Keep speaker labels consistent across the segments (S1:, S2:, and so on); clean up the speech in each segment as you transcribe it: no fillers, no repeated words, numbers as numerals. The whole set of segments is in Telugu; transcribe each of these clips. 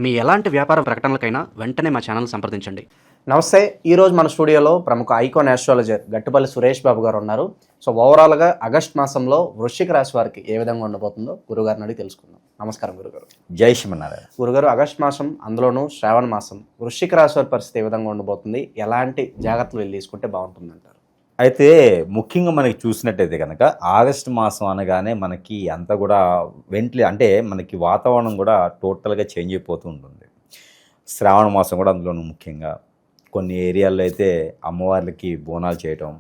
S1: మీ ఎలాంటి వ్యాపార ప్రకటనలకైనా వెంటనే మా ఛానల్ సంప్రదించండి.
S2: నమస్తే. ఈరోజు మన స్టూడియోలో ప్రముఖ ఐకాన్ ఆస్ట్రాలజర్ గట్టుపల్లి సురేష్ బాబు గారు ఉన్నారు. సో ఓవరాల్గా ఆగస్ట్ మాసంలో వృశ్చిక రాశి వారికి ఏ విధంగా ఉండబోతుందో గురుగారిని అడిగి తెలుసుకుందాం. నమస్కారం గురుగారు.
S3: జై శ్రీమన్నారాయణ.
S2: గురుగారు, ఆగస్ట్ మాసం అందులోనూ శ్రావణ మాసం వృశ్చిక రాశి వారి పరిస్థితి ఏ విధంగా ఉండబోతుంది, ఎలాంటి జాగ్రత్తలు వీళ్ళు తీసుకుంటే బాగుంటుందంటారు?
S3: అయితే ముఖ్యంగా మనకి చూసినట్టయితే కనుక ఆగస్టు మాసం అనగానే మనకి అంతా కూడా అంటే మనకి వాతావరణం కూడా టోటల్గా చేంజ్ అయిపోతూ ఉంటుంది. శ్రావణ మాసం కూడా అందులోనూ ముఖ్యంగా కొన్ని ఏరియాల్లో అయితే అమ్మవార్లకి బోనాలు చేయటం,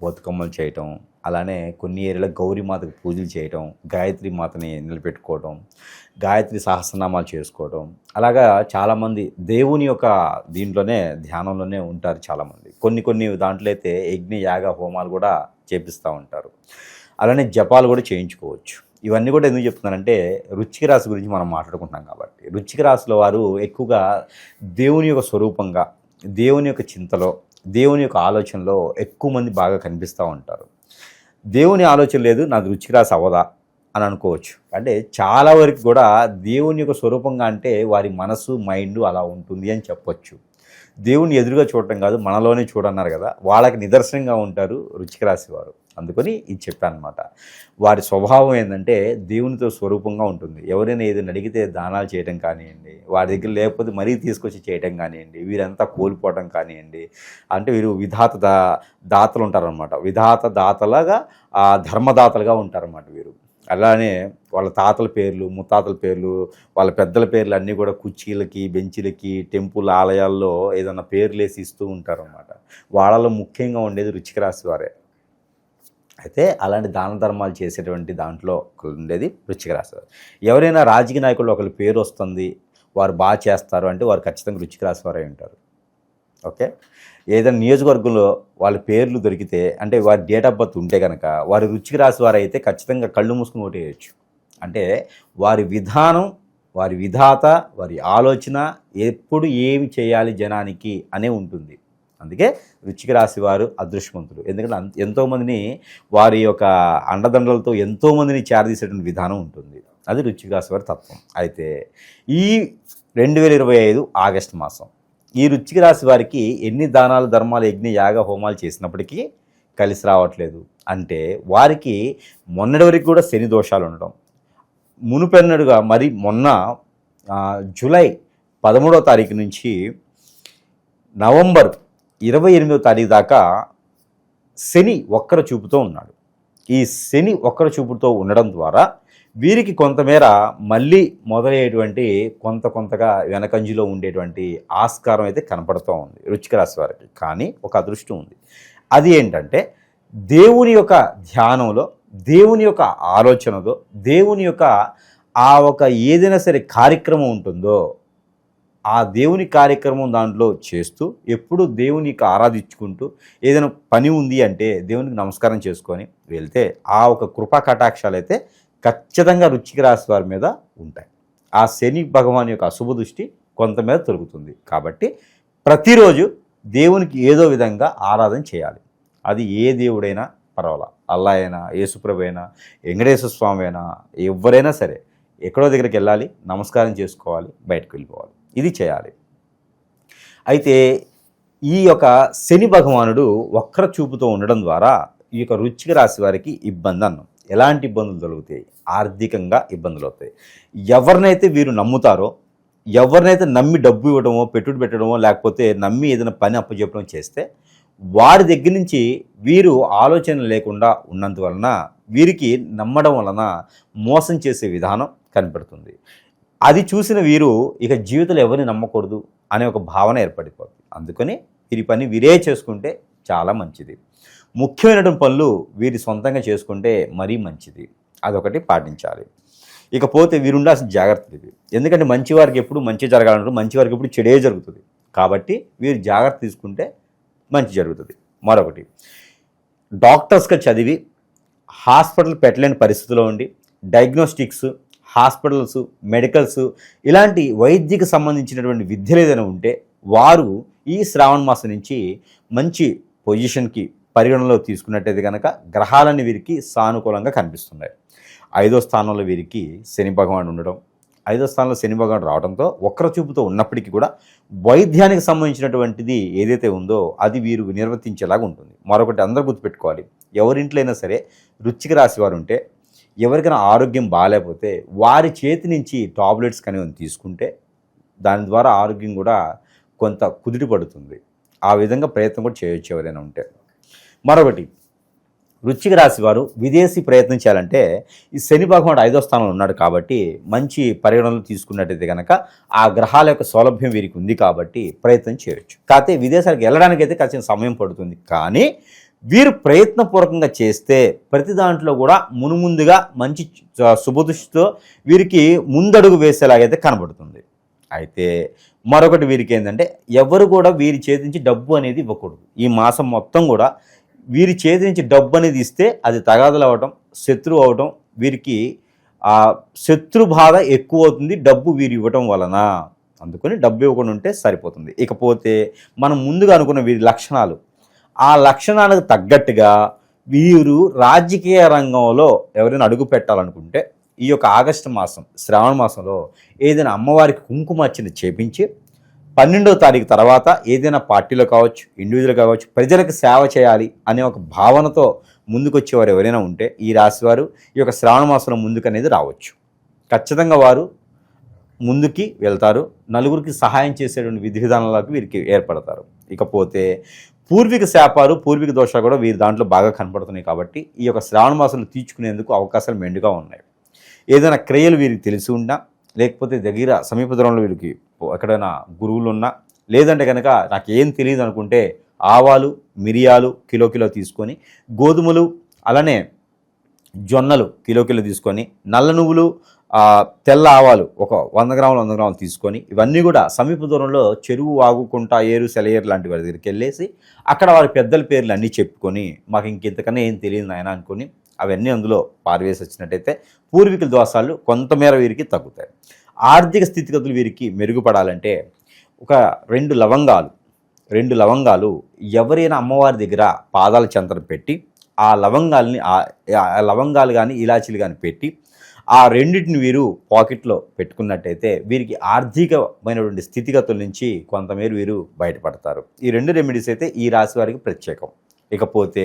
S3: బతుకమ్మలు చేయటం, అలానే కొన్ని ఏరియాలో గౌరీమాతకు పూజలు చేయటం, గాయత్రి మాతని నిలబెట్టుకోవటం, గాయత్రి సహస్రనామాలు చేసుకోవటం, అలాగా చాలామంది దేవుని యొక్క దీంట్లోనే ధ్యానంలోనే ఉంటారు చాలామంది. కొన్ని దాంట్లో అయితే యజ్ఞ యాగ హోమాలు కూడా చేపిస్తూ ఉంటారు. అలానే జపాలు కూడా చేయించుకోవచ్చు. ఇవన్నీ కూడా ఎందుకు చెప్తున్నానంటే వృశ్చిక రాశి గురించి మనం మాట్లాడుకుంటున్నాం కాబట్టి. వృశ్చిక రాశిలో వారు ఎక్కువగా దేవుని యొక్క స్వరూపంగా, దేవుని యొక్క చింతలో, దేవుని యొక్క ఆలోచనలో ఎక్కువ మంది బాగా కనిపిస్తూ ఉంటారు. దేవుని ఆలోచన లేదు, నాది వృశ్చిక రాశి అవ్వదా అని అనుకోవచ్చు. అంటే చాలా వరకు కూడా దేవుని యొక్క స్వరూపంగా అంటే వారి మనసు, మైండ్ అలా ఉంటుంది అని చెప్పొచ్చు. దేవుని ఎదురుగా చూడటం కాదు, మనలోనే చూడన్నారు కదా, వాళ్ళకి నిదర్శనంగా ఉంటారు వృశ్చిక రాశి వారు. అందుకని ఇది చెప్పాను అనమాట. వారి స్వభావం ఏంటంటే దేవునితో స్వరూపంగా ఉంటుంది. ఎవరైనా ఏదైనా అడిగితే దానాలు చేయడం కానివ్వండి, వారి దగ్గర లేకపోతే మరీ తీసుకొచ్చి చేయడం కానివ్వండి, వీరంతా కోల్పోవడం కానివ్వండి, అంటే వీరు దాతలు ఉంటారనమాట. దాతలాగా ధర్మదాతలుగా ఉంటారన్నమాట వీరు. అలానే వాళ్ళ తాతల పేర్లు, ముత్తాతల పేర్లు, వాళ్ళ పెద్దల పేర్లు అన్నీ కూడా కుర్చీలకి, బెంచీలకి, టెంపుల్ ఆలయాల్లో ఏదన్నా పేర్లు వేసి ఇస్తూ ఉంటారన్నమాట. వాళ్ళలో ముఖ్యంగా ఉండేది వృశ్చిక రాశి వారే. అయితే అలాంటి దాన ధర్మాలు చేసేటువంటి దాంట్లో ఉండేది వృశ్చిక రాశి వారు. ఎవరైనా రాజకీయ నాయకులు ఒకరి పేరు వస్తుంది, వారు బాగా చేస్తారు అంటే వారు ఖచ్చితంగా వృశ్చిక రాశి వారే ఉంటారు. ఓకే. ఏదైనా నియోజకవర్గంలో వాళ్ళ పేర్లు దొరికితే, అంటే వారి డేట్ ఆఫ్ బర్త్ ఉంటే కనుక వారి వృశ్చిక రాశి వారు అయితే ఖచ్చితంగా కళ్ళు మూసుకుని ఓటేయచ్చు. అంటే వారి విధానం, వారి విధాత, వారి ఆలోచన ఎప్పుడు ఏమి చేయాలి జనానికి అనే ఉంటుంది. అందుకే వృశ్చిక రాశి వారు అదృష్టవంతులు. ఎందుకంటే ఎంతోమందిని వారి యొక్క అండదండలతో ఎంతోమందిని చేరదీసేటువంటి విధానం ఉంటుంది. అది వృశ్చిక రాశి వారి తత్వం. అయితే ఈ 2025 ఆగస్టు మాసం ఈ వృశ్చిక రాశి వారికి ఎన్ని దానాలు, ధర్మాలు, యజ్ఞ యాగ హోమాలు చేసినప్పటికీ కలిసి రావట్లేదు. అంటే వారికి మొన్నటి వరకు కూడా శని దోషాలు ఉండడం, మునుపెన్నడుగా మరి మొన్న జూలై 13వ తారీఖు నుంచి నవంబర్ 28వ తారీఖు దాకా శని వక్ర చూపుతో ఉన్నాడు. ఈ శని వక్ర చూపుతో ఉండడం ద్వారా వీరికి కొంతమేర మళ్ళీ మొదలయ్యేటువంటి కొంతగా వెనకంజులో ఉండేటువంటి ఆస్కారం అయితే కనపడుతూ ఉంది వృశ్చిక రాశి వారికి. కానీ ఒక అదృష్టం ఉంది. అది ఏంటంటే దేవుని యొక్క ధ్యానంలో, దేవుని యొక్క ఆలోచనలో, దేవుని యొక్క ఆ ఒక ఏదైనా సరే కార్యక్రమం ఉంటుందో ఆ దేవుని కార్యక్రమం దాంట్లో చేస్తూ ఎప్పుడు దేవునికి ఆరాధించుకుంటూ ఏదైనా పని ఉంది అంటే దేవునికి నమస్కారం చేసుకొని వెళ్తే ఆ ఒక కృపా కటాక్షాలు అయితే ఖచ్చితంగా వృశ్చిక రాశి వారి మీద ఉంటాయి. ఆ శని భగవాన్ యొక్క అశుభ దృష్టి కొంత మీద తొలుగుతుంది. కాబట్టి ప్రతిరోజు దేవునికి ఏదో విధంగా ఆరాధన చేయాలి. అది ఏ దేవుడైనా పర్వాలా, అల్లా అయినా, యేసుప్రభు అయినా, వెంకటేశ్వర స్వామి అయినా, ఎవరైనా సరే ఎక్కడో దగ్గరికి వెళ్ళాలి, నమస్కారం చేసుకోవాలి, బయటకు వెళ్ళిపోవాలి. ఇది చేయాలి. అయితే ఈ యొక్క శని భగవానుడు వక్ర చూపుతో ఉండడం ద్వారా ఈ యొక్క వృశ్చిక రాశి వారికి ఇబ్బంది అన్నాం. ఎలాంటి ఇబ్బందులు కలుగుతాయి? ఆర్థికంగా ఇబ్బందులు అవుతాయి. ఎవరినైతే వీరు నమ్ముతారో, ఎవరినైతే నమ్మి డబ్బు ఇవ్వడమో, పెట్టుబడి పెట్టడమో, లేకపోతే నమ్మి ఏదైనా పని అప్పచెప్పడం చేస్తే వారి దగ్గర నుంచి వీరు ఆలోచన లేకుండా ఉన్నందువలన వీరికి నమ్మడం వలన మోసం చేసే విధానం కనపడుతుంది. అది చూసిన వీరు ఇక జీవితంలో ఎవరిని నమ్మకూడదు అనే ఒక భావన ఏర్పడిపోతుంది. అందుకని వీరి పని వీరే చేసుకుంటే చాలా మంచిది. ముఖ్యమైనటువంటి పనులు వీరి సొంతంగా చేసుకుంటే మరీ మంచిది. అదొకటి పాటించాలి. ఇకపోతే వీరు ఉండాల్సిన జాగ్రత్తలు ఇవి. ఎందుకంటే మంచి వారికి ఎప్పుడు మంచి జరగాలంటారు, మంచి వారికి ఎప్పుడు చెడే జరుగుతుంది. కాబట్టి వీరు జాగ్రత్త తీసుకుంటే మంచి జరుగుతుంది. మరొకటి, డాక్టర్స్గా చదివి హాస్పిటల్ పెట్టలేని పరిస్థితిలో ఉండి డయాగ్నోస్టిక్స్, హాస్పిటల్స్, మెడికల్స్ ఇలాంటి వైద్యకు సంబంధించినటువంటి విద్యలు ఏదైనా ఉంటే వారు ఈ శ్రావణ మాసం నుంచి మంచి పొజిషన్కి పరిగణనలో తీసుకున్నట్టయితే కనుక గ్రహాలన్నీ వీరికి సానుకూలంగా కనిపిస్తున్నాయి. 5వ స్థానంలో వీరికి శని భగవానుడు ఉండడం, 5వ స్థానంలో శని భగవానుడు రావడంతో వక్ర చూపుతో ఉన్నప్పటికీ కూడా వైద్యానికి సంబంధించినటువంటిది ఏదైతే ఉందో అది వీరు నిర్వర్తించేలాగా ఉంటుంది. మరొకటి అందరూ గుర్తుపెట్టుకోవాలి, ఎవరింట్లో అయినా సరే వృశ్చిక రాశి వారు ఉంటే ఎవరికైనా ఆరోగ్యం బాగాలేకపోతే వారి చేతి నుంచి టాబ్లెట్స్ కనేవి తీసుకుంటే దాని ద్వారా ఆరోగ్యం కూడా కొంత కుదిరి పడుతుంది. ఆ విధంగా ప్రయత్నం కూడా చేయొచ్చు ఎవరైనా ఉంటే. మరొకటి, వృశ్చిక రాశి వారు విదేశీ ప్రయత్నం చేయాలంటే ఈ శని భగవానుడు 5వ స్థానంలో ఉన్నాడు కాబట్టి మంచి పరిగణనలు తీసుకున్నట్టయితే కనుక ఆ గ్రహాల యొక్క సౌలభ్యం వీరికి ఉంది కాబట్టి ప్రయత్నం చేయొచ్చు. కాకపోతే విదేశాలకు వెళ్ళడానికైతే ఖచ్చితంగా సమయం పడుతుంది. కానీ వీరు ప్రయత్నపూర్వకంగా చేస్తే ప్రతి దాంట్లో కూడా మునుముందుగా మంచి శుభదృష్టితో వీరికి ముందడుగు వేసేలాగైతే కనబడుతుంది. అయితే మరొకటి వీరికి ఏంటంటే ఎవరు కూడా వీరి చేతి నుంచి డబ్బు అనేది ఇవ్వకూడదు. ఈ మాసం మొత్తం కూడా వీరి చేతి నుంచి డబ్బు అనేది ఇస్తే అది తగాదలు అవ్వటం, శత్రువు అవటం, వీరికి ఆ శత్రు బాధ ఎక్కువ అవుతుంది డబ్బు వీరు ఇవ్వటం వలన. అందుకని డబ్బు ఇవ్వకుండా ఉంటే సరిపోతుంది. ఇకపోతే మనం ముందుగా అనుకున్న వీరి లక్షణాలు, ఆ లక్షణాలకు తగ్గట్టుగా వీరు రాజకీయ రంగంలో ఎవరైనా అడుగు పెట్టాలనుకుంటే ఈ యొక్క ఆగస్టు మాసం శ్రావణ మాసంలో ఏదైనా అమ్మవారికి కుంకుమార్చన చేపించి 12వ తారీఖు తర్వాత ఏదైనా పార్టీలో కావచ్చు, ఇండివిజువల్ కావచ్చు, ప్రజలకు సేవ చేయాలి అనే ఒక భావనతో ముందుకొచ్చేవారు ఎవరైనా ఉంటే ఈ రాశివారు ఈ యొక్క శ్రావణ మాసంలో ముందుకు అనేది రావచ్చు. ఖచ్చితంగా వారు ముందుకి వెళ్తారు. నలుగురికి సహాయం చేసేటువంటి విధి విధానాలకు వీరికి ఏర్పడతారు. ఇకపోతే పూర్వీక శాపాలు, పూర్వీక దోషాలు కూడా వీరి దాంట్లో బాగా కనపడుతున్నాయి కాబట్టి ఈ యొక్క శ్రావణ మాసంలో తీర్చుకునేందుకు అవకాశాలు మెండుగా ఉన్నాయి. ఏదైనా క్రియలు వీరికి తెలిసి ఉన్నా, లేకపోతే దగ్గర సమీప దూరంలో వీరికి ఎక్కడైనా గురువులు ఉన్నా, లేదంటే కనుక నాకేం తెలియదు అనుకుంటే ఆవాలు, మిరియాలు కిలో తీసుకొని, గోధుమలు అలానే జొన్నలు కిలో తీసుకొని, నల్ల నువ్వులు, తెల్ల ఆవాలు ఒక 100 గ్రాములు తీసుకొని ఇవన్నీ కూడా సమీప దూరంలో చెరువు, వాగుకుంట, ఏరు, సెలయేరు లాంటి వారి దగ్గరికి వెళ్ళేసి అక్కడ వారి పెద్దల పేర్లు అన్నీ చెప్పుకొని మాకు ఇంకెంతకన్నా ఏం తెలియదు నాయన అనుకొని అవన్నీ అందులో పారవేసి వచ్చినట్టయితే పూర్వీకుల దోషాలు కొంతమేర వీరికి తగ్గుతాయి. ఆర్థిక స్థితిగతులు వీరికి మెరుగుపడాలంటే ఒక 2 లవంగాలు ఎవరైనా అమ్మవారి దగ్గర పాదాల చెంతన పెట్టి ఆ లవంగాలు కానీ ఇలాచీలు కానీ పెట్టి ఆ రెండింటిని వీరు పాకెట్లో పెట్టుకున్నట్టయితే వీరికి ఆర్థికమైనటువంటి స్థితిగతుల నుంచి కొంతమేర వీరు బయటపడతారు. ఈ 2 రెమెడీస్ అయితే ఈ రాశి వారికి ప్రత్యేకం. ఇకపోతే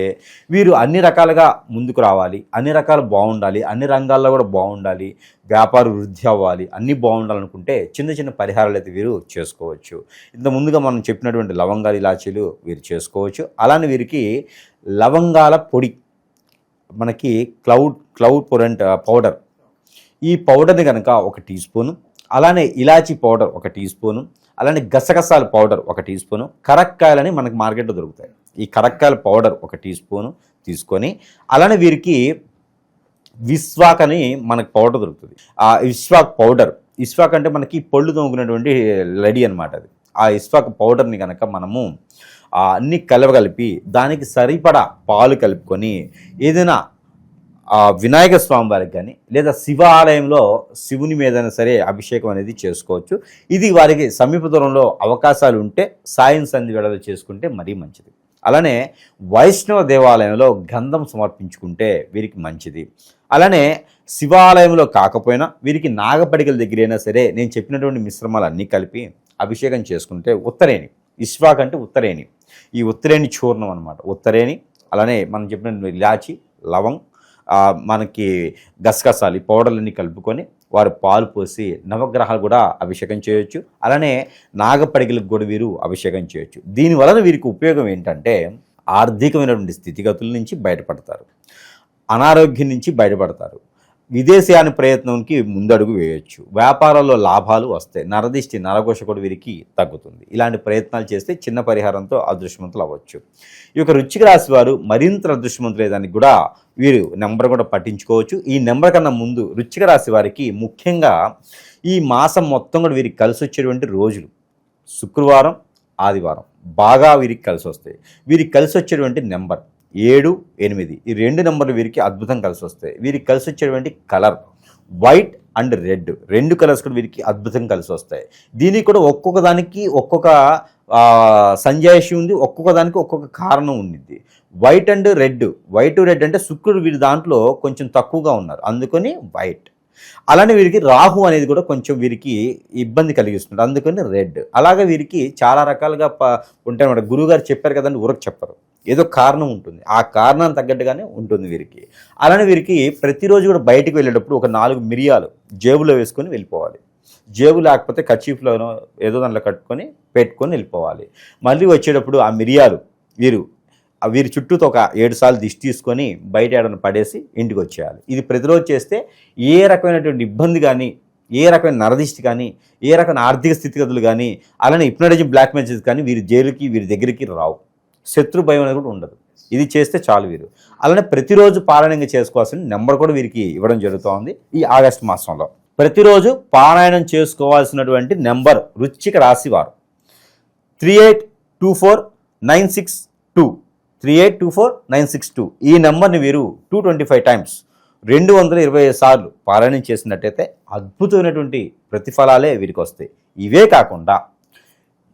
S3: వీరు అన్ని రకాలుగా ముందుకు రావాలి, అన్ని రకాలు బాగుండాలి, అన్ని రంగాల్లో కూడా బాగుండాలి, వ్యాపార వృద్ధి అవ్వాలి, అన్నీ బాగుండాలనుకుంటే చిన్న పరిహారాలు అయితే వీరు చేసుకోవచ్చు. ఇంత ముందుగా మనం చెప్పినటువంటి లవంగాలు, ఇలాచీలు వీరు చేసుకోవచ్చు. అలానే వీరికి లవంగాల పొడి, మనకి క్లౌడ్ పౌడర్, ఈ పౌడర్ని కనుక 1 టీ స్పూను, అలానే ఇలాచీ పౌడర్ 1 టీ స్పూను, అలానే గసగసాల పౌడర్ 1 టీ స్పూను, కరక్కాయలని మనకు మార్కెట్లో దొరుకుతాయి, ఈ కరక్కాయల పౌడర్ 1 టీ స్పూను తీసుకొని, అలానే వీరికి విస్వాక్ అని మనకు పౌడర్ దొరుకుతుంది. ఆ ఇస్వాక్ అంటే మనకి పళ్ళు తోముకునేటువంటి లడి అనమాట. అది ఆ ఇస్వాక్ పౌడర్ని కనుక మనము అన్ని కలవగలిపి దానికి సరిపడా పాలు కలుపుకొని ఏదైనా వినాయక స్వామి వారికి కానీ లేదా శివాలయంలో శివుని మీదైనా సరే అభిషేకం అనేది చేసుకోవచ్చు. ఇది వారికి సమీప దూరంలో అవకాశాలు ఉంటే సాయం సంధి వేళలో చేసుకుంటే మరీ మంచిది. అలానే వైష్ణవ దేవాలయంలో గంధం సమర్పించుకుంటే వీరికి మంచిది. అలానే శివాలయంలో కాకపోయినా వీరికి నాగపడికల దగ్గరైనా సరే నేను చెప్పినటువంటి మిశ్రమాలు అన్నీ కలిపి అభిషేకం చేసుకుంటే ఉత్తరేణి, ఇస్వాక్ అంటే ఉత్తరేణి, ఈ ఉత్తరేణి చూర్ణం అనమాట. ఉత్తరేణి అలానే మనం చెప్పిన ఇలాచి, లవంగ్, మనకి గసగసాలు, ఈ పౌడర్లన్నీ కలుపుకొని వారు పాలు పోసి నవగ్రహాలు కూడా అభిషేకం చేయొచ్చు. అలానే నాగపడిగలకు కూడా వీరు అభిషేకం చేయొచ్చు. దీనివలన వీరికి ఉపయోగం ఏంటంటే ఆర్థికమైనటువంటి స్థితిగతుల నుంచి బయటపడతారు, అనారోగ్యం నుంచి బయటపడతారు, విదేశీయాన ప్రయత్నంకి ముందడుగు వేయొచ్చు, వ్యాపారాల్లో లాభాలు వస్తాయి, నరదిష్టి నరఘోష కూడా వీరికి తగ్గుతుంది. ఇలాంటి ప్రయత్నాలు చేస్తే చిన్న పరిహారంతో అదృష్టవంతులు అవ్వచ్చు. ఈ యొక్క వృశ్చిక రాశి వారు మరింత అదృష్టవంతులు అయ్యేదానికి కూడా వీరు నెంబర్ కూడా పట్టించుకోవచ్చు. ఈ నెంబర్ కన్నా ముందు వృశ్చిక రాశి వారికి ముఖ్యంగా ఈ మాసం మొత్తం కూడా వీరికి కలిసి వచ్చేటువంటి రోజులు శుక్రవారం, ఆదివారం బాగా వీరికి కలిసి వస్తాయి. వీరికి కలిసి వచ్చేటువంటి నెంబర్ 7, 8 ఈ 2 నెంబర్లు వీరికి అద్భుతం కలిసి వస్తాయి. వీరికి కలిసి వచ్చేటువంటి colour white and red, 2 colours కూడా వీరికి అద్భుతం కలిసి వస్తాయి. దీనికి కూడా ఒక్కొక్క దానికి ఒక్కొక్క సంజాయిషి ఉంది, ఒక్కొక్క దానికి ఒక్కొక్క కారణం ఉండిద్ది. వైట్ అండ్ రెడ్ అంటే శుక్రుడు వీరి దాంట్లో కొంచెం తక్కువగా ఉన్నారు, అందుకని వైట్. అలానే వీరికి రాహు అనేది కూడా కొంచెం వీరికి ఇబ్బంది కలిగిస్తుంది, అందుకని రెడ్. అలాగే వీరికి చాలా రకాలుగా ఉంటాయి అన్నమాట. గురువుగారు చెప్పారు కదండి, ఊరకు చెప్పరు, ఏదో కారణం ఉంటుంది, ఆ కారణానికి తగ్గట్టుగానే ఉంటుంది వీరికి. అలానే వీరికి ప్రతిరోజు కూడా బయటికి వెళ్ళేటప్పుడు ఒక 4 మిరియాలు జేబులో వేసుకొని వెళ్ళిపోవాలి. జేబు లేకపోతే కర్చీఫ్లోనో ఏదో దాంట్లో కట్టుకొని పెట్టుకొని వెళ్ళిపోవాలి. మళ్ళీ వచ్చేటప్పుడు ఆ మిరియాలు వీరి చుట్టూతో ఒక 7 సార్లు దిష్టి తీసుకొని బయట ఏడను పడేసి ఇంటికి వచ్చేయాలి. ఇది ప్రతిరోజు చేస్తే ఏ రకమైనటువంటి ఇబ్బంది కానీ, ఏ రకమైన నరదిష్టి కానీ, ఏ రకమైన ఆర్థిక స్థితిగతులు కానీ, అలానే హిప్నోటిజం బ్లాక్ మ్యాజిక్ కానీ వీరి జైలుకి వీరి దగ్గరికి రావు. శత్రు భయం అనేది కూడా ఉండదు. ఇది చేస్తే చాలు వీరు. అలానే ప్రతిరోజు పారాయణంగా చేసుకోవాల్సిన నెంబర్ కూడా వీరికి ఇవ్వడం జరుగుతోంది. ఈ ఆగస్టు మాసంలో ప్రతిరోజు పారాయణం చేసుకోవాల్సినటువంటి నెంబర్ వృశ్చిక రాశి వారు 382496 382496. ఈ నెంబర్ని వీరు 225 టైమ్స్ 225 సార్లు పారాయణం చేసినట్టయితే అద్భుతమైనటువంటి ప్రతిఫలాలే వీరికి వస్తాయి. ఇవే కాకుండా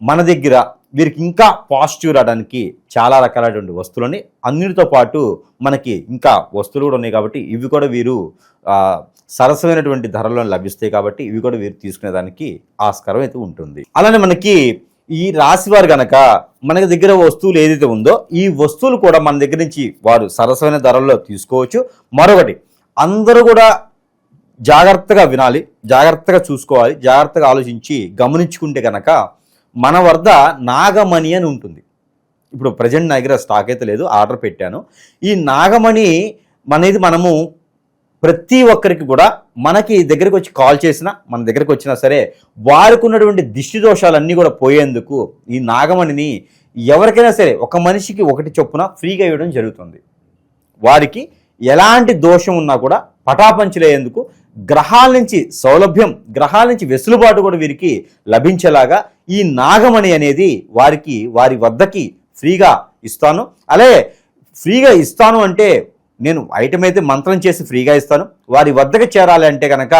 S3: మన దగ్గర వీరికి ఇంకా పాజిటివ్ రావడానికి చాలా రకాలైనటువంటి వస్తువులని, అన్నిటితో పాటు మనకి ఇంకా వస్తువులు కూడా ఉన్నాయి కాబట్టి ఇవి కూడా వీరు సరసమైనటువంటి ధరల్లో లభిస్తాయి కాబట్టి ఇవి కూడా వీరు తీసుకునేదానికి ఆస్కారం అయితే ఉంటుంది. అలానే మనకి ఈ రాశివారు గనక మన దగ్గర వస్తువులు ఏదైతే ఉందో ఈ వస్తువులు కూడా మన దగ్గర నుంచి వారు సరసమైన ధరల్లో తీసుకోవచ్చు. మరొకటి, అందరూ కూడా జాగ్రత్తగా వినాలి, జాగ్రత్తగా చూసుకోవాలి, జాగ్రత్తగా ఆలోచించి గమనించుకుంటే కనుక మన వద్ద నాగమణి అని ఉంటుంది. ఇప్పుడు ప్రజెంట్ నా దగ్గర స్టాక్ అయితే లేదు, ఆర్డర్ పెట్టాను. ఈ నాగమణి అనేది మనము ప్రతి ఒక్కరికి కూడా మనకి దగ్గరికి వచ్చి కాల్ చేసినా, మన దగ్గరికి వచ్చినా సరే వారికి ఉన్నటువంటి దిష్టి దోషాలన్నీ కూడా పోయేందుకు ఈ నాగమణిని ఎవరికైనా సరే ఒక మనిషికి 1 చొప్పున ఫ్రీగా ఇవ్వడం జరుగుతుంది. వారికి ఎలాంటి దోషం ఉన్నా కూడా పటాపంచలేందుకు గ్రహాల నుంచి సౌలభ్యం, గ్రహాల నుంచి వెసులుబాటు కూడా వీరికి లభించేలాగా ఈ నాగమణి అనేది వారికి వారి వద్దకి ఫ్రీగా ఇస్తాను. అలాగే ఫ్రీగా ఇస్తాను అంటే నేను ఐటమ్ అయితే మంత్రం చేసి ఫ్రీగా ఇస్తాను. వారి వద్దకు చేరాలి అంటే కనుక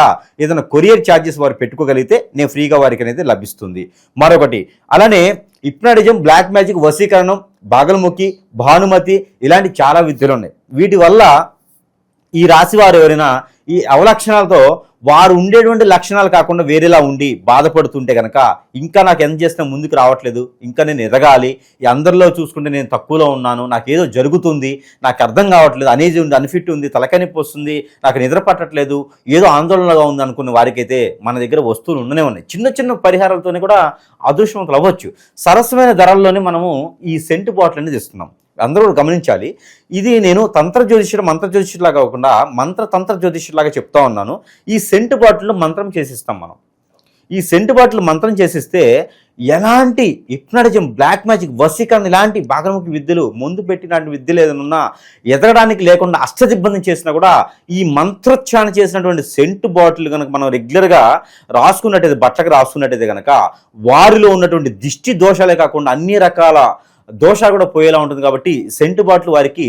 S3: ఏదైనా కొరియర్ ఛార్జెస్ వారు పెట్టుకోగలిగితే నేను ఫ్రీగా వారికి అనేది లభిస్తుంది. మరొకటి, అలానే హిప్నోటిజం, బ్లాక్ మ్యాజిక్, వశీకరణం, బాగలముఖి, భానుమతి ఇలాంటి చాలా విద్యలు ఉన్నాయి. వీటి వల్ల ఈ రాశి వారు ఎవరైనా ఈ అవలక్షణాలతో వారు ఉండేటువంటి లక్షణాలు కాకుండా వేరేలా ఉండి బాధపడుతుంటే కనుక ఇంకా నాకు ఎంత చేసినా ముందుకు రావట్లేదు, ఇంకా నేను ఎదగాలి, ఈ అందరిలో చూసుకుంటే నేను తక్కువలో ఉన్నాను, నాకేదో జరుగుతుంది, నాకు అర్థం కావట్లేదు, అనేజీ ఉంది, అన్ఫిట్ ఉంది, తలకనిప్పి వస్తుంది, నాకు నిద్ర పట్టట్లేదు, ఏదో ఆందోళనగా ఉంది అనుకున్న వారికైతే మన దగ్గర వస్తువులు ఉండనే ఉన్నాయి. చిన్న చిన్న పరిహారాలతోనే కూడా అదృష్టవంతులు అవ్వచ్చు. సరసమైన ధరల్లోనే మనము ఈ సెంటు బాటిల్ అనేది ఇస్తున్నాం. అందరూ కూడా గమనించాలి. ఇది నేను మంత్ర జ్యోతిష్యులాగా కాకుండా తంత్ర జ్యోతిష్యులాగా చెప్తా ఉన్నాను. ఈ సెంటు బాటిల్ మంత్రం చేసిస్తాం మనం. ఈ సెంటు బాటిల్ మంత్రం చేసిస్తే ఎలాంటి హిప్నోటిజం, బ్లాక్ మ్యాజిక్, వశీకరణ ఇలాంటి బాగలముఖి విద్యలు, ముందు పెట్టినటువంటి విద్యలు ఏదైనా ఎదగడానికి లేకుండా అష్టదిబ్బంది చేసినా కూడా ఈ మంత్రోచ్చారణ చేసినటువంటి సెంటు బాటిల్ కనుక మనం రెగ్యులర్గా రాసుకున్నట్టయితే, బట్టలకు రాసుకున్నట్టయితే కనుక వారిలో ఉన్నటువంటి దిష్టి దోషాలే కాకుండా అన్ని రకాల దోషాలు కూడా పోయేలా ఉంటుంది. కాబట్టి సెంటు బాటిల్ వారికి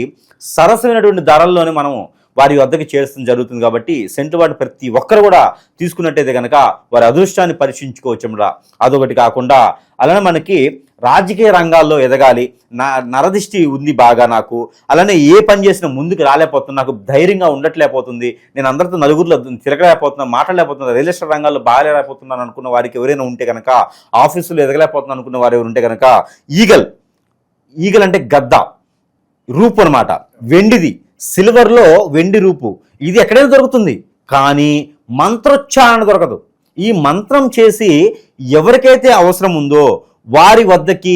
S3: సరసమైనటువంటి ధరల్లోనే మనం వారి వద్దకు చేర్చడం జరుగుతుంది. కాబట్టి సెంటు బాటిల్ ప్రతి ఒక్కరు కూడా తీసుకున్నట్టయితే కనుక వారి అదృష్టాన్ని పరీక్షించుకోవచ్చు. అదొకటి కాకుండా అలానే మనకి రాజకీయ రంగాల్లో ఎదగాలి, నరదిష్టి ఉంది బాగా నాకు, అలానే ఏ పని చేసినా ముందుకు రాలేకపోతున్నా, నాకు ధైర్యంగా ఉండట్లేకపోతుంది, నేను అందరితో నలుగురిలో తిరగలేకపోతున్నాను, మాట్లాడలేకపోతున్నాను, రియల్ ఎస్టేట్ రంగాల్లో బాగాలేకపోతున్నాను అనుకున్న వారికి ఎవరైనా ఉంటే కనుక, ఆఫీసులో ఎదగలేకపోతున్నాను అనుకున్న వారు ఎవరు ఉంటే కనుక ఈగల్ అంటే గద్ద రూపు అనమాట, వెండిది, సిల్వర్లో వెండి రూపు, ఇది ఎక్కడైనా దొరుకుతుంది కానీ మంత్రోచ్చారణ దొరకదు. ఈ మంత్రం చేసి ఎవరికైతే అవసరం ఉందో వారి వద్దకి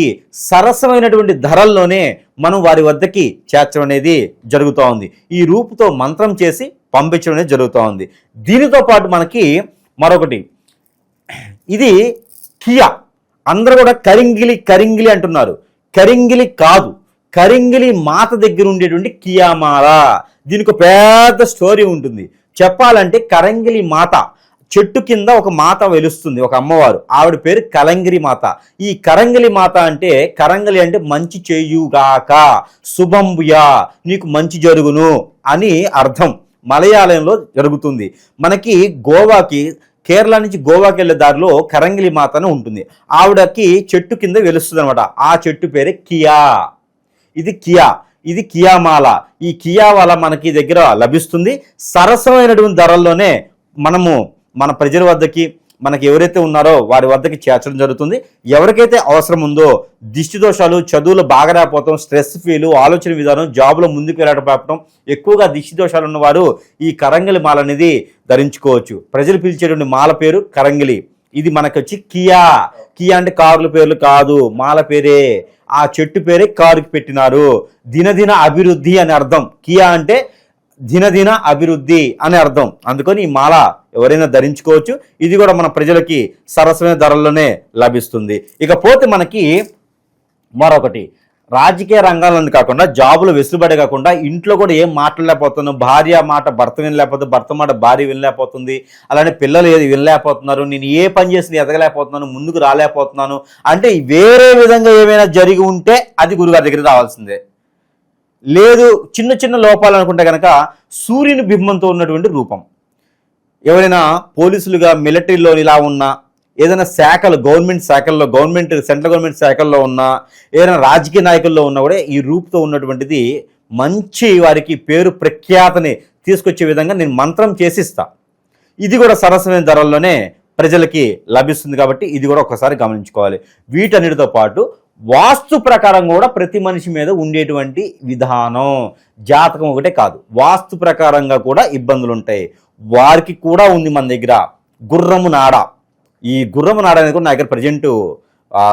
S3: సరసమైనటువంటి ధరల్లోనే మనం వారి వద్దకి చేర్చడం అనేది జరుగుతూ ఉంది. ఈ రూపుతో మంత్రం చేసి పంపించడం అనేది జరుగుతూ ఉంది. దీనితో పాటు మనకి మరొకటి, ఇది కియా, అందరూ కూడా కరింగిలి అంటున్నారు. కరింగిలి కాదు, కరింగిలి మాత దగ్గర ఉండేటువంటి కియామాల. దీనికి ఒక పెద్ద స్టోరీ ఉంటుంది. చెప్పాలంటే కరంగిలి మాత చెట్టు కింద ఒక మాత వెలుస్తుంది, ఒక అమ్మవారు, ఆవిడ పేరు కలంగిరి మాత. ఈ కరంగిలి మాత అంటే, కరంగిలి అంటే మంచి చేయుగాక, శుభంబుయా, నీకు మంచి జరుగును అని అర్థం. మలయాళంలో జరుగుతుంది. మనకి కేరళ నుంచి గోవాకి వెళ్ళే దారిలో కరంగిలి మాత అని ఉంటుంది. ఆవిడకి చెట్టు కింద వెలుస్తుంది అనమాట. ఆ చెట్టు పేరే కియా. ఇది కియామాల. ఈ కియామాల మనకి దగ్గర లభిస్తుంది. సరసమైనటువంటి ధరల్లోనే మన ప్రజల వద్దకి మనకి ఎవరైతే ఉన్నారో వారి వద్దకి చేర్చడం జరుగుతుంది. ఎవరికైతే అవసరం ఉందో దిష్టి దోషాలు, చదువులు బాగా రాకపోవడం, స్ట్రెస్ ఫీలు, ఆలోచన విధానం, జాబులో ముందుకు వెళ్ళకపోవడం, ఎక్కువగా దిష్టి దోషాలు ఉన్నవారు ఈ కరంగిలి మాల అనేది ధరించుకోవచ్చు. ప్రజలు పిలిచేటువంటి మాల పేరు కరంగిలి. ఇది మనకు వచ్చి కియా అంటే కారుల పేర్లు కాదు, మాల పేరే. ఆ చెట్టు పేరే కారుకి పెట్టినారు. దినదిన అభివృద్ధి అని అర్థం. కియా అంటే దినదిన అభివృద్ధి అని అర్థం. అందుకని ఈ మాల ఎవరైనా ధరించుకోవచ్చు. ఇది కూడా మన ప్రజలకి సరసమైన ధరల్లోనే లభిస్తుంది. ఇకపోతే మనకి మరొకటి, రాజకీయ రంగాలను కాకుండా, జాబులు వెసులుబడి కాకుండా, ఇంట్లో కూడా ఏం మాట్లాడలేకపోతున్నాం. భార్య మాట భర్త వినలేకపోతుంది, భర్త మాట భార్య వినలేకపోతుంది, అలానే పిల్లలు ఏది వినలేకపోతున్నారు, నేను ఏ పని చేసి ఎదగలేకపోతున్నాను, ముందుకు రాలేకపోతున్నాను అంటే వేరే విధంగా ఏమైనా జరిగి ఉంటే అది గురుగారి దగ్గర రావాల్సిందే. లేదు చిన్న చిన్న లోపాలు అనుకుంటే కనుక సూర్యుని బింబంతో ఉన్నటువంటి రూపం. ఎవరైనా పోలీసులుగా, మిలిటరీలో ఇలా ఉన్నా, ఏదైనా శాఖలు, గవర్నమెంట్ శాఖల్లో, సెంట్రల్ గవర్నమెంట్ శాఖల్లో ఉన్నా, ఏదైనా రాజకీయ నాయకుల్లో ఉన్నా కూడా ఈ రూపుతో ఉన్నటువంటిది మంచి వారికి పేరు ప్రఖ్యాతని తీసుకొచ్చే విధంగా నేను మంత్రం చేసిస్తా. ఇది కూడా సరసమైన ధరల్లోనే ప్రజలకి లభిస్తుంది కాబట్టి ఇది కూడా ఒకసారి గమనించుకోవాలి. వీటన్నిటితో పాటు వాస్తు ప్రకారం కూడా ప్రతి మనిషి మీద ఉండేటువంటి విధానం, జాతకం ఒకటే కాదు, వాస్తు ప్రకారంగా కూడా ఇబ్బందులు ఉంటాయి. వారికి కూడా ఉంది మన దగ్గర గుర్రము నాడ. ఈ గుర్రము నాడ అనేది కూడా నా దగ్గర ప్రజెంట్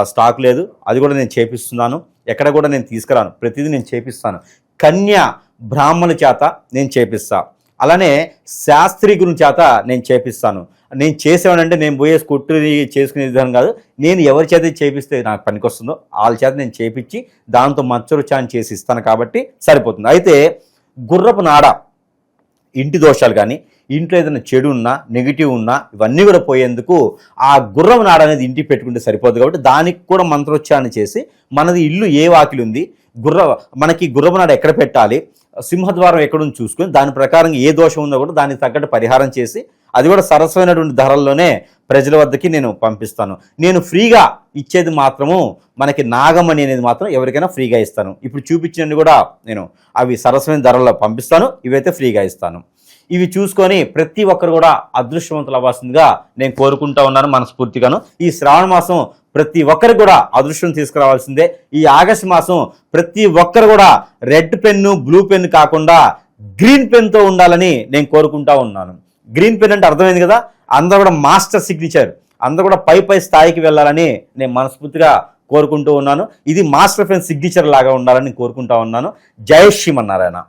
S3: స్టాక్ లేదు. అది కూడా నేను చేపిస్తున్నాను. ఎక్కడ కూడా నేను తీసుకురాను, ప్రతిదీ నేను చేపిస్తాను. కన్యా బ్రాహ్మణుల చేత నేను చేపిస్తా, అలానే శాస్త్రీ గురుని చేత నేను చేపిస్తాను. నేను చేసేవాడంటే నేను పోయే కుట్టు చేసుకునే విధానం కాదు. నేను ఎవరి చేత చేపిస్తే నాకు పనికొస్తుందో వాళ్ళ చేత నేను చేపించి దాంతో మచ్చరుచాన్ని చేసి ఇస్తాను కాబట్టి సరిపోతుంది. అయితే గుర్రపు నాడ ఇంటి దోషాలు కానీ, ఇంట్లో ఏదైనా చెడు ఉన్నా, నెగిటివ్ ఉన్నా, ఇవన్నీ కూడా పోయేందుకు ఆ గుర్రం నాడ అనేది ఇంటికి పెట్టుకుంటే సరిపోదు. కాబట్టి దానికి కూడా మంత్రోచ్చారణ చేసి, మనది ఇల్లు ఏ వాకిలి ఉంది, మనకి గుర్రపు నాడ ఎక్కడ పెట్టాలి, సింహద్వారం ఎక్కడుంది చూసుకొని దాని ప్రకారం ఏ దోషం ఉందో కూడా దానికి తగ్గట్టు పరిహారం చేసి, అది కూడా సరసమైనటువంటి ధరల్లోనే ప్రజల వద్దకి నేను పంపిస్తాను. నేను ఫ్రీగా ఇచ్చేది మాత్రము మనకి నాగమణి అనేది మాత్రం ఎవరికైనా ఫ్రీగా ఇస్తాను. ఇప్పుడు చూపించినవి కూడా నేను అవి సరసమైన ధరల్లో పంపిస్తాను. ఇవైతే ఫ్రీగా ఇస్తాను. ఇవి చూసుకొని ప్రతి ఒక్కరు కూడా అదృష్టవంతులు అవ్వాల్సిందిగా నేను కోరుకుంటా ఉన్నాను మనస్ఫూర్తిగాను. ఈ శ్రావణ మాసం ప్రతి ఒక్కరికి కూడా అదృష్టం తీసుకురావాల్సిందే. ఈ ఆగస్టు మాసం ప్రతి ఒక్కరు కూడా రెడ్ పెన్ను, బ్లూ పెన్ను కాకుండా గ్రీన్ పెన్తో ఉండాలని నేను కోరుకుంటా ఉన్నాను. గ్రీన్ పెన్ అంటే అర్థమైంది కదా, అందరూ కూడా మాస్టర్ సిగ్నేచర్, అందరూ కూడా పై స్థాయికి వెళ్ళాలని నేను మనస్ఫూర్తిగా కోరుకుంటూ ఉన్నాను. ఇది మాస్టర్ పెన్ సిగ్నేచర్ లాగా ఉండాలని కోరుకుంటా ఉన్నాను. జై శ్రీమన్నారాయణ.